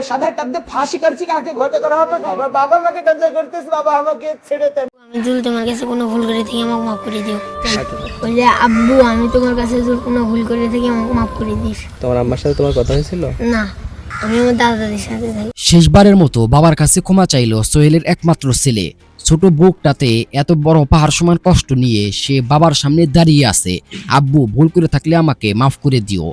সাদা কাঁদতে ফাঁসি করছি কাকে ঘটে করা হবে না। আমার বাবা আমাকে টর্চার করতেছে, বাবা আমাকে ছেড়ে দেন। আমি জুল তোমার কাছে কোনো ভুল করে থাকি আমাকে মাফ করে দিও। বললে আব্বু আমি তোমার কাছে জুল কোনো ভুল করে থাকি আমাকে মাফ করে দিস। তোমার আম্মার সাথে তোমার কথা হয়েছিল? না, আমি আমার দাদা দাদির সাথে থাকি। শেষবারের মতো বাবার কাছে ক্ষমা চাইল সোহেলের একমাত্র ছেলে। ছোট বুকটাতে এত বড় পাহাড় সমান কষ্ট নিয়ে সে বাবার সামনে দাঁড়িয়ে আছে। আব্বু, ভুল করে থাকলে আমাকে মাফ করে দিও।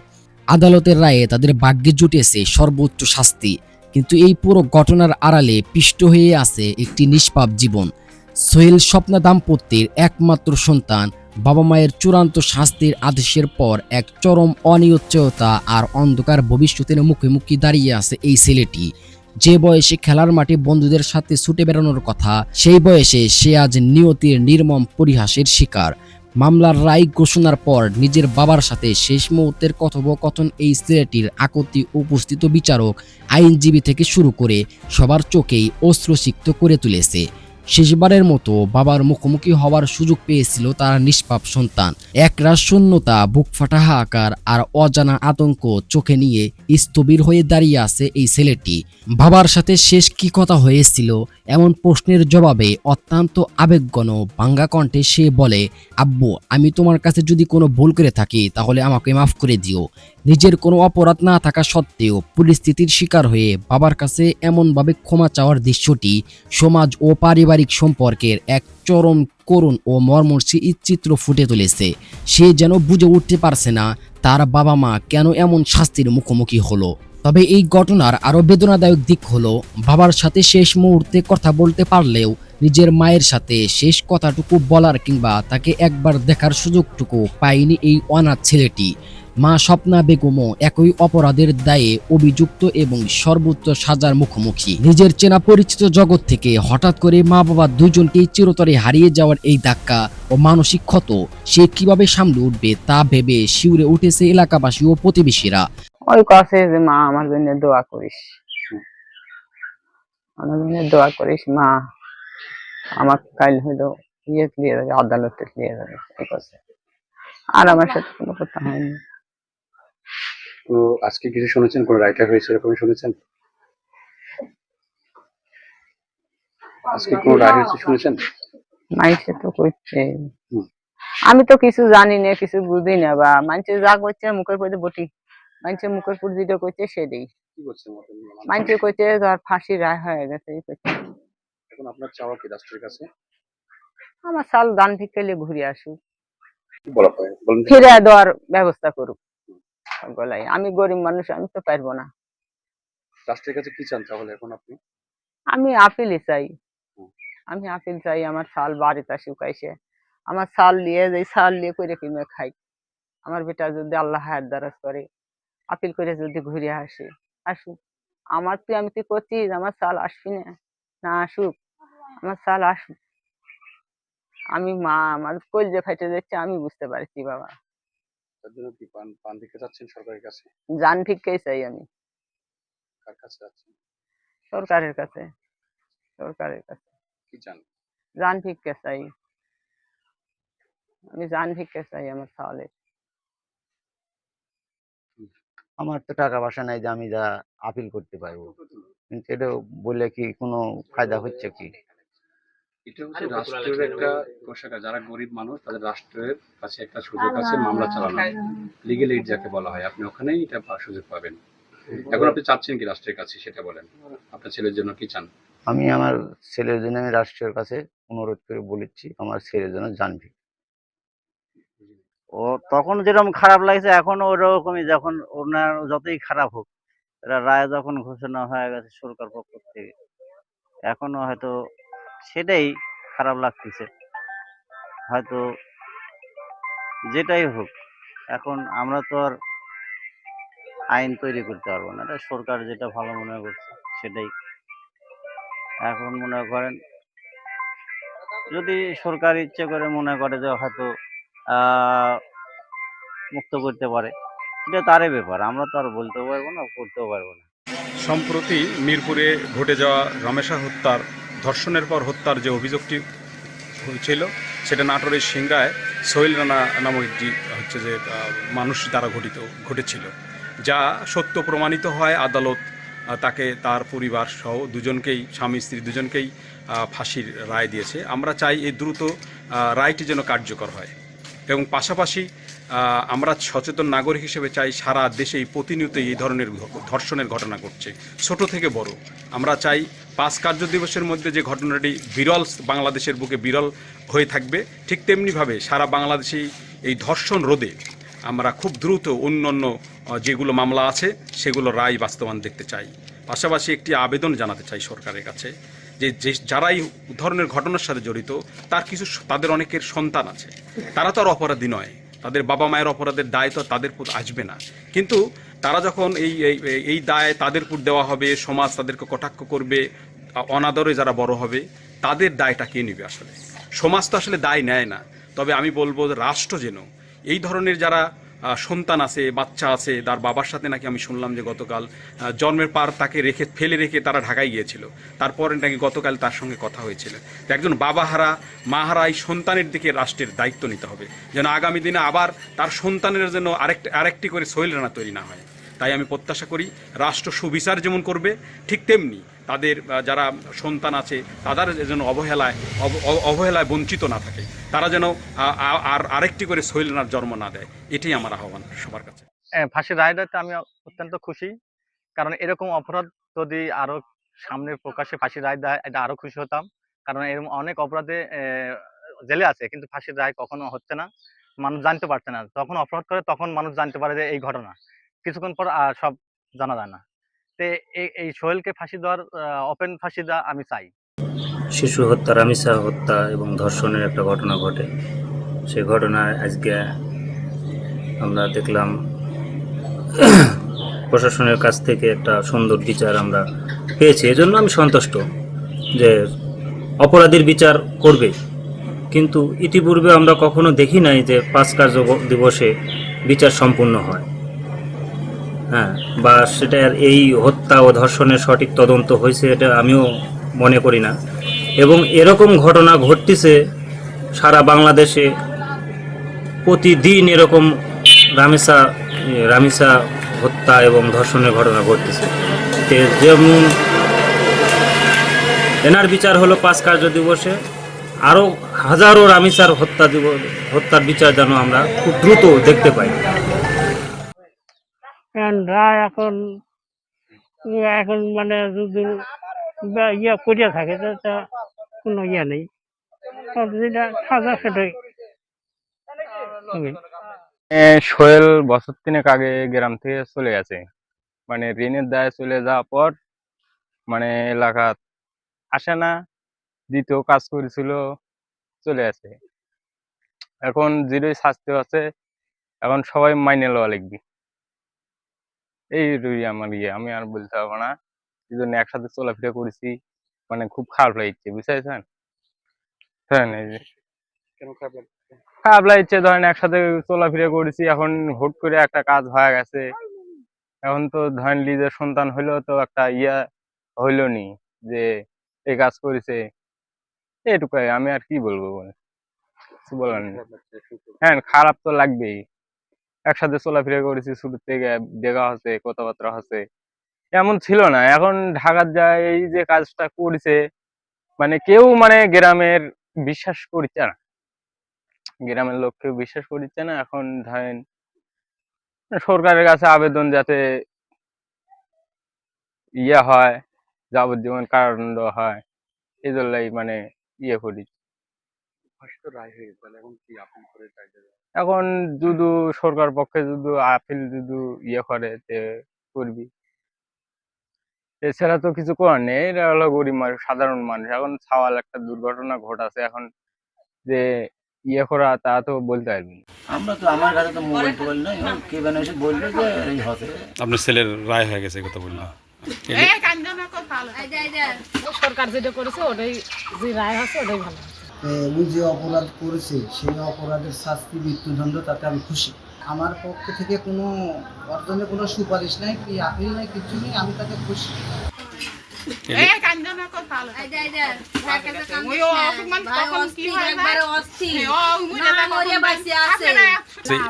আদালতের রায়ে তাদের ভাগ্যে জুটেছে সর্বোচ্চ শাস্তি, কিন্তু এই পুরো ঘটনার আড়ালে পিষ্ট হয়ে আছে একটি নিষ্পাপ জীবন। সোহেল স্বপ্না দাম্পত্যের একমাত্র সন্তান। বাবা মায়ের চূড়ান্ত শাস্তির আদেশের পর এক চরম অনিশ্চয়তা আর অন্ধকার ভবিষ্যতের মুখোমুখি দাঁড়িয়ে আছে এই ছেলেটি। যে বয়সে খেলার মাঠে বন্ধুদের সাথে ছুটে বেড়ানোর কথা, সেই বয়সে সে আজ নিয়তির নির্মম পরিহাসের শিকার। মামলার রায় ঘোষণার পর নিজের বাবার সাথে শেষ মুহূর্তের কথোপকথন এই ছেলেটির আকতি উপস্থিত বিচারক, আইনজীবী থেকে শুরু করে সবার চোখেই অশ্রুসিক্ত করে তুলেছে। শেষবারের মতো বাবার মুখোমুখি হওয়ার সুযোগ পেয়েছিল তার নিষ্পাপ সন্তান। একরাশ শূন্যতা, বুক ফাটা হাহাকার আর অজানা আতঙ্ক চোখে নিয়ে স্থবির হয়ে দাঁড়িয়ে আছে এই ছেলেটি। বাবার সাথে শেষ কি কথা হয়েছিল এমন প্রশ্নের জবাবে অত্যন্ত আবেগঘন ভাঙ্গা কণ্ঠে সে বলে, আব্বু, আমি তোমার কাছে যদি কোনো ভুল করে থাকি তাহলে আমাকে মাফ করে দিও। নিজের কোনো অপরাধ না থাকা সত্ত্বেও পরিস্থিতির শিকার হয়ে বাবার কাছে এমনভাবে ক্ষমা চাওয়ার দৃশ্যটি সমাজ ও পারিবারিক সম্পর্কের এক চরম করুণ ও মর্মস্পর্শী চিত্র ফুটে তুলেছে। সে যেন বুঝে উঠতে পারছে না তার বাবা মা কেন এমন শাস্তির মুখোমুখি হলো। তবে এই ঘটনার আরো বেদনাদায়ক দিক হলো, বাবার সাথে শেষ মুহূর্তে কথা বলতে পারলেও নিজের মায়ের সাথে শেষ কথাটুকু বলার কিংবা তাকে একবার দেখার সুযোগটুকু পায়নি এই অনাথ ছেলেটি। মা স্বপ্না বেগমও একই অপরাধের দায়ে অভিযুক্ত এবং সর্বোচ্চ সাজার মুখোমুখি। নিজের চেনা পরিচিত জগৎ থেকে হঠাৎ করে মা বাবা দুজনকেই চিরতরে হারিয়ে যাওয়ার এই ধাক্কা ও মানসিক ক্ষত সে কিভাবে সামলে উঠবে তা ভেবে শিউরে উঠেছে এলাকাবাসী ও প্রতিবেশীরা। ওই কাছে যে মা আমার জন্য দোয়া করিস, আমার জন্য দোয়া করিস মা, আমাকে কাল হইলো ইয়ে নিয়ে যাবে, আদালতে নিয়ে যাবে এই কাছে। আর আমার সাথে কোনো কথা হয়নি। তো আজকে কিছু শুনেছেন, কোন রায়টা হয়েছে এরকম শুনেছেন? আজকে কোন রায় হয়েছে শুনেছেন? মাইসে তো করছে, আমি তো কিছু জানি না, কিছু বুঝি না, বা মানুষে যা করছে মুখের পরে বটি, মানুষের মুখের পর যেটা করছে সেটাই কি করছেন? মানুষে করছে ধর ফাঁসি রায় হয়ে গেছে। এখন আপনার চাওয়া কি রাষ্ট্রের কাছে? আমার সাল দান ভিক্ষালে ঘুরে আসুক, কি বলা হয় বলেন? ফিরে দেওয়ার ব্যবস্থা করুক গলায়। আমি গরিব মানুষ, আমি তো পারবো না। রাষ্ট্রের কাছে কি চান তাহলে এখন আপনি? আমি আপিলই চাই, আমি আপিল চাই। আমার সাল বাড়িতে আসুক, আইসে আমার সাল নিয়ে যাই, সাল নিয়ে করে কিনে খাই। আমার বেটা যদি আল্লাহ হায়াত দারাজ করে, আপিল করে যদি ঘুরে আসে, আসুক। আমার তুই আমি তুই করছি আমার সাল আসবি না, না আসুক, আমার সাল আসুক। আমি মা, আমার কলজে ফাইটে যাচ্ছে, আমি বুঝতে পারছি বাবা। তার জন্য কি পান ভিক্ষা চাচ্ছেন সরকারের কাছে? জান ভিক্ষাই চাই আমি। কার কাছে চাচ্ছেন? সরকারের কাছে, সরকারের কাছে কি চান? জান ভিক্ষা চাই, আমি জান ভিক্ষা চাই আমার সালের। আমার তো টাকা পয়সা নাই যে আমি যা আপিল করতে পারবো, কিন্তু এটা বলে কি কোনো ফায়দা হচ্ছে কি? এটা হচ্ছে রাষ্ট্রের একটা কোষাগার, যারা গরিব মানুষ তাদের রাষ্ট্রের কাছে একটা সুযোগ আছে মামলা চালানো, লিগ্যাল এইড যাকে বলা হয়, আপনি ওখানেই এটা সুযোগ পাবেন। এখন আপনি চাচ্ছেন কি রাষ্ট্রের কাছে সেটা বলেন, আপনার ছেলের জন্য কি চান? আমি আমার ছেলের জন্য আমি রাষ্ট্রের কাছে অনুরোধ করে বলেছি আমার ছেলের জন্য জানবি। ও তখন যেরকম খারাপ লাগছে এখন ওরকমই, যখন ওনার যতই খারাপ হোক, এটা রায় যখন ঘোষণা হয়ে গেছে সরকার পক্ষ থেকে, এখনো হয়তো সেটাই খারাপ লাগতেছে। হয়তো যেটাই হোক, এখন আমরা তো আর আইন তৈরি করতে পারবো না, এটা সরকার যেটা ভালো মনে করছে সেটাই। এখন মনে করেন যদি সরকার ইচ্ছে করে মনে করে যে হয়তো মুক্ত করতে পারে, এটা তারই ব্যাপার, আমরা তো আর বলতেও পারবো না, করতেও পারবো না। সম্প্রতি মিরপুরে ঘটে যাওয়া রমেশা হত্যার, ধর্ষণের পর হত্যার যে অভিযোগটি হয়েছিল, সেটা নাটোরের সিংড়ায় সোহেল রানা নামক একটি হচ্ছে যে মানুষ দ্বারা ঘটেছিল, যা সত্য প্রমাণিত হয় আদালত তাকে তার পরিবার সহ দুজনকেই, স্বামী স্ত্রী দুজনকেই ফাঁসির রায় দিয়েছে। আমরা চাই এই দ্রুত রায়টি যেন কার্যকর হয় এবং পাশাপাশি আমরা সচেতন নাগরিক হিসেবে চাই সারা দেশেই প্রতিনিয়তই এই ধরনের ধর্ষণের ঘটনা ঘটছে, ছোট থেকে বড়। আমরা চাই 5 কার্য দিবসের মধ্যে যে ঘটনাটি বিরল, বাংলাদেশের বুকে বিরল হয়ে থাকবে, ঠিক তেমনিভাবে সারা বাংলাদেশেই এই ধর্ষণ রোধে আমরা খুব দ্রুত অন্যান্য যেগুলো মামলা আছে সেগুলো রায় বাস্তবায়ন দেখতে চাই। পাশাপাশি একটি আবেদন জানাতে চাই সরকারের কাছে যে যারা এই ধরনের ঘটনার সাথে জড়িত তাদের অনেকের সন্তান আছে, তারা তো আর অপরাধী নয়, তাদের বাবা মায়ের অপরাধের দায় তো তাদের উপর আসবে না, কিন্তু তারা যখন এই দায় তাদের উপর দেওয়া হবে, সমাজ তাদেরকে কটাক্ষ করবে, অনাদরে যারা বড় হবে তাদের দায়টা কে নেবে? আসলে সমাজ তো আসলে দায় নেয় না। তবে আমি বলবো রাষ্ট্র যেন এই ধরনের যারা সন্তান আছে, বাচ্চা আছে, তার বাবার সাথে নাকি আমি শুনলাম যে গতকাল জন্মের পর তাকে ফেলে রেখে তারা ঢাকায় গিয়েছিল, তারপরে নাকি গতকাল তার সঙ্গে কথা হয়েছিল। তো একজন বাবাহারা মাহারা এই সন্তানের দিকে রাষ্ট্রের দায়িত্ব নিতে হবে, যেন আগামী দিনে আবার তার সন্তানের জন্য আরেকটি করে সোহেল রানা তৈরি না হয়। তাই আমি প্রত্যাশা করি রাষ্ট্র সুবিচার যেমন করবে, ঠিক তেমনি তাদের যারা সন্তান আছে তাদের যেন অবহেলায় বঞ্চিত না থাকে, তারা যেন আরেকটি করে সোহেল রানার জন্ম না দেয়। এটাই আমার আহ্বান সবার কাছে। ফাঁসির রায়টাতে আমি অত্যন্ত খুশি, কারণ এরকম অপরাধ যদি আরো সামনে প্রকাশ্যে ফাঁসির রায় দেয় এটা আরো খুশি হতাম। কারণ এরকম অনেক অপরাধে জেলে আছে কিন্তু ফাঁসির রায় কখনো হচ্ছে না, মানুষ জানতে পারছে না। যখন অপরাধ করে তখন মানুষ জানতে পারে যে এই ঘটনা, কিছুক্ষণ পর সব জানা যায় না। তো এই সোহেলকে ফাঁসি দেওয়ার ওপেন ফাঁসি দেওয়া আমি চাই। শিশু হত্যা, রামিসা হত্যা এবং ধর্ষণের একটা ঘটনা ঘটে। সেই ঘটনায় আজকে আমরা দেখলাম প্রশাসনের কাছ থেকে একটা সুন্দর বিচার আমরা পেয়েছি। এজন্য আমি সন্তুষ্ট যে অপরাধীর বিচার করবে, কিন্তু ইতিপূর্বে আমরা কখনো দেখি নাই যে 5 কার্য দিবসে বিচার সম্পূর্ণ হয়। হ্যাঁ, বা সেটা এই হত্যা ও ধর্ষণের সঠিক তদন্ত হয়েছে এটা আমিও মনে করি না। এবং এরকম ঘটনা ঘটতেছে সারা বাংলাদেশে, প্রতিদিন এরকম রামিসা হত্যা এবং ধর্ষণের ঘটনা ঘটতেছে। যেমন এনার বিচার হলো 5 কার্য দিবসে, আরও হাজারো রামিসার হত্যার বিচার যেন আমরা খুব দ্রুত দেখতে পাই। রায় এখন মানে যদি ইয়ে করিয়া থাকে তা কোনো ইয়ে নেই, যেটা সাজা সেটাই হবে। সোহেল বছর 3 আগে গ্রাম থেকে চলে গেছে, মানে ঋণের দায়ে চলে যাওয়ার পর মানে এলাকা আসে না, দ্বিতীয় কাজ করেছিল, চলে আসে। এখন যেটাই শাস্তি আছে এখন সবাই মাইনে লওয়া লাগবে, এই আমার আমি আর বলতে পারবো না। এই জন্য একসাথে চলাফেরা করেছি, মানে খুব খারাপ লাগছে, বুঝতে খারাপ লাগছে। ধরেন একসাথে চলাফেরা করেছি, এখন হুট করে একটা কাজ হয়ে গেছে, এখন তো ধরেন নিজের সন্তান হইলেও তো একটা হইল নি যে এই কাজ করেছে, এটুকুই। আমি আর কি বলবো, কিছু বলার নেই। হ্যাঁ, খারাপ তো লাগবেই। একসাথে চলাফেরা করেছি, শুরু থেকে দেখা হচ্ছে, কথাবার্তা হচ্ছে, এমন ছিল না। এখন ঢাকার যায় এই যে কাজটা করেছে, মানে কেউ মানে গ্রামের বিশ্বাস করছে না, গ্রামের লোক কেউ বিশ্বাস করছে না। এখন ধরেন সরকারের কাছে আবেদন যাতে হয়, যাবজ্জীবন কারাদণ্ড হয়, এই জন্যই মানে করি। এখন যদি সরকার পক্ষে যদি আপিল যদি করে করবি, এছাড়া তো কিছু করার নেই। এরা হলো গরিব মানুষ, সাধারণ মানুষ। এখন ছাওয়াল একটা দুর্ঘটনা ঘটাছে, এখন যে করা তা তো বলতে পারবি না। আমরা তো আমার কাছে তো মোবাইল টোবাইল নাই, কে বেন এসে বললো যে এই হবে। আপনার ছেলের রায় হয়ে গেছে, কথা বললাম। সরকার যেটা করেছে ওটাই, যে রায় আছে ওটাই ভালো। উনি যে অপরাধ করেছে সেই অপরাধের শাস্তি মৃত্যুদণ্ড, তাতে আমি খুশি। আমার পক্ষ থেকে কোনো অর্জনের কোনো সুপারিশ নাই, কি আপিল নাই, কিছু নেই, আমি তাতে খুশি।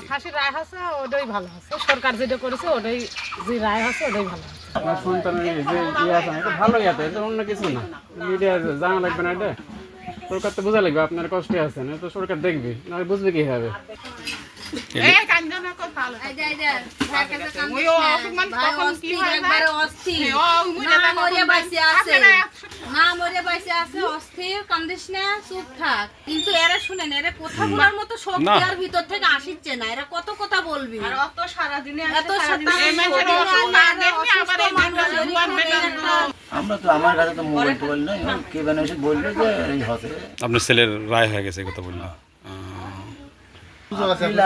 ফাঁসির রায় আছে ওটাই ভালো আছে, সরকার যেটা করেছে ওটাই, যে রায় আছে ওটাই ভালো আছে। আপনার সন্তানের এই যে ইয়ে আছে এটা ভালোই আছে, এটা অন্য কিছু না। মিডিয়া জানা লাগবে না, এটা সরকার তো বোঝা লাগবে আপনার কষ্টে আছেন, তো সরকার দেখবে, না বুঝবে কি হবে। কিন্তু এরা শুনেন, এরা কথা বলার মতো শক্তি আর ভিতর থেকে আসিচ্ছে না, এরা কত কথা বলবি, আমরা তো আমার কাছে তো মোবাইল টোবাইল নাই, কে বেন এসে বলবে যে এই হতে আপনার ছেলের রায় হয়ে গেছে কথা বললাম।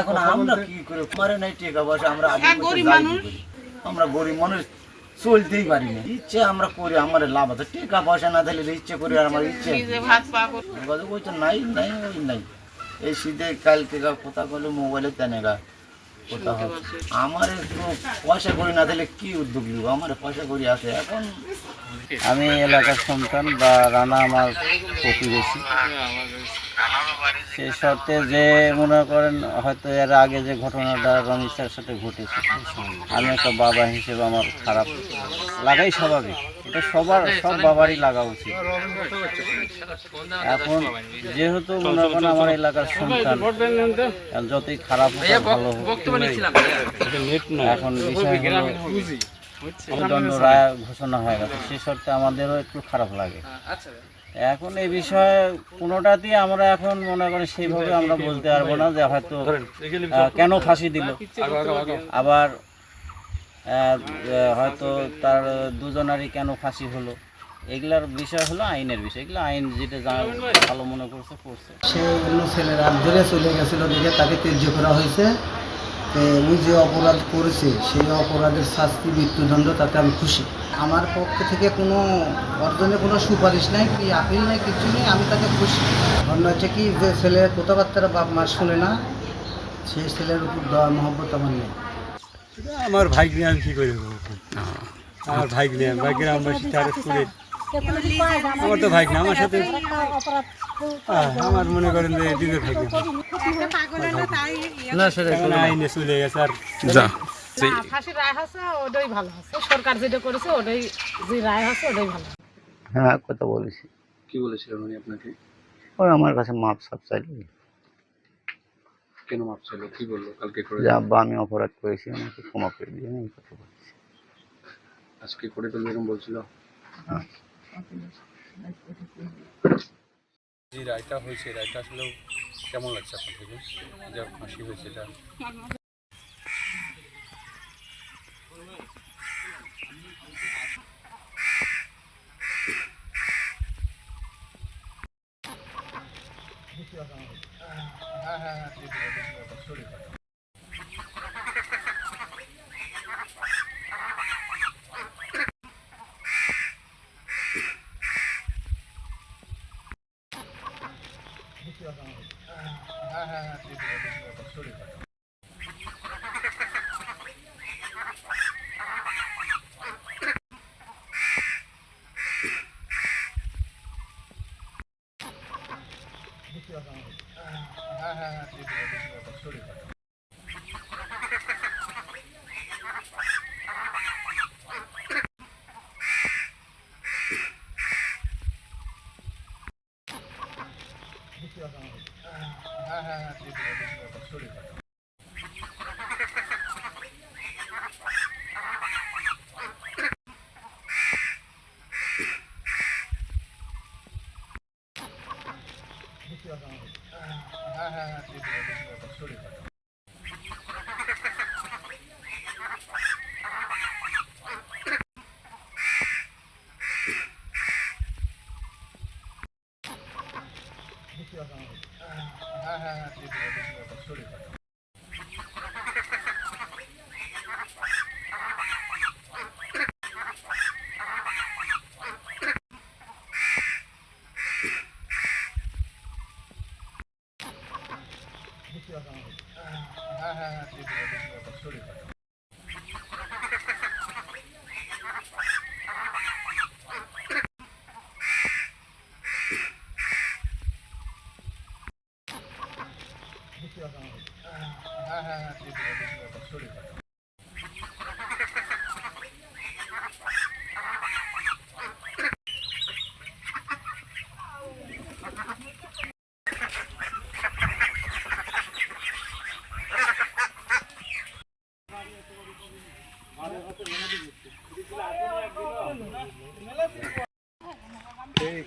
এখন আমরা কি করে মারে নাই টাকা পয়সা, আমরা আমরা গরিব মানুষ চলতেই পারি না, ইচ্ছে আমরা করি, আমার লাভ আছে, টাকা পয়সা না দিলে ইচ্ছে করি, আর আমার ইচ্ছে ওই তো নাই নাই ওই নাই। এই শীতে কালকে কথা বলে মোবাইলে তেনেগা কথা হচ্ছে, আমার একটু পয়সা করি না দিলে কি উদ্যোগ নিব, আমার পয়সা করি আছে। এখন আমি এলাকার সন্তান বা রানা আমার প্রতিবেশী, সে শর্তে যে মনে করেন হয়তো এর আগে যে ঘটনাটা রমেশের সাথে ঘটেছে, আমি একটা বাবা হিসেবে আমার খারাপ লাগাই স্বাভাবিক, এটা সব বাবারই লাগা উচিত। এখন যেহেতু মনে করেন আমার এলাকার সন্তান, যতই খারাপ হোক ভালো হোক, এখন বিষয় হলো দণ্ড রায় ঘোষণা হয়ে গেছে, সে শর্তে আমাদেরও একটু খারাপ লাগে। এখন এই বিষয়ে কোনোটাতেই আমরা এখন মনে করি সেইভাবে আমরা বলতে পারবো না যে হয়তো কেন ফাঁসি দিল, আবার হয়তো তার দুজনারই কেন ফাঁসি হলো, এগুলার বিষয় হলো আইনের বিষয়, এগুলো আইন যেটা ভালো মনে করছে করছে। সে অন্য ছেলেরা ধরে চলে গেছিলো দেখে তাকে ত্যায্য করা হয়েছে। তো উনি যে অপরাধ করেছে সেই অপরাধের শাস্তি মৃত্যুদণ্ড, তাতে আমি খুশি। আমার পক্ষ থেকে কোনো অর্জনে কোনো সুপারিশ নাই, কি আপিল নাই, কিছু নেই, আমি তাকে খুশি। অন্য হচ্ছে কি যে ছেলের কথাবার্তা বাপ মা শুনে না, সেই ছেলের উপর দেওয়া মহব্বত আমার নেই। আমার ভাই নিয়ে আমি কী করে আমার ভাই নিয়ে গ্রামবাসী তার করে আমার তো ভাই না, আমার সাথে আমার মনে করেন যে দিনের ভাই না, সেটা আইনে চলে গেছে। আর ফাঁসির রায় হচ্ছে ওটাই ভালো আছে, সরকার যেটা করেছে ওটাই, যে রায় হচ্ছে ওটাই ভালো। হ্যাঁ, কথা বলেছি। কি বলেছিলেন উনি আপনাকে? ওই আমার কাছে মাপ সাপ চাইল। কেন মাপ চাইলো, কি বললো কালকে করে? যে আব্বা আমি অপরাধ করেছি, আমাকে ক্ষমা করে দিয়ে আমি কথা বলেছি। আজকে করে ফেলবে এরকম বলছিল? হ্যাঁ। যে রায়টা হয়েছে, রায়টা আসলে কেমন লাগছে আপনার থেকে, যে ফাঁসি হয়েছে এটা? এই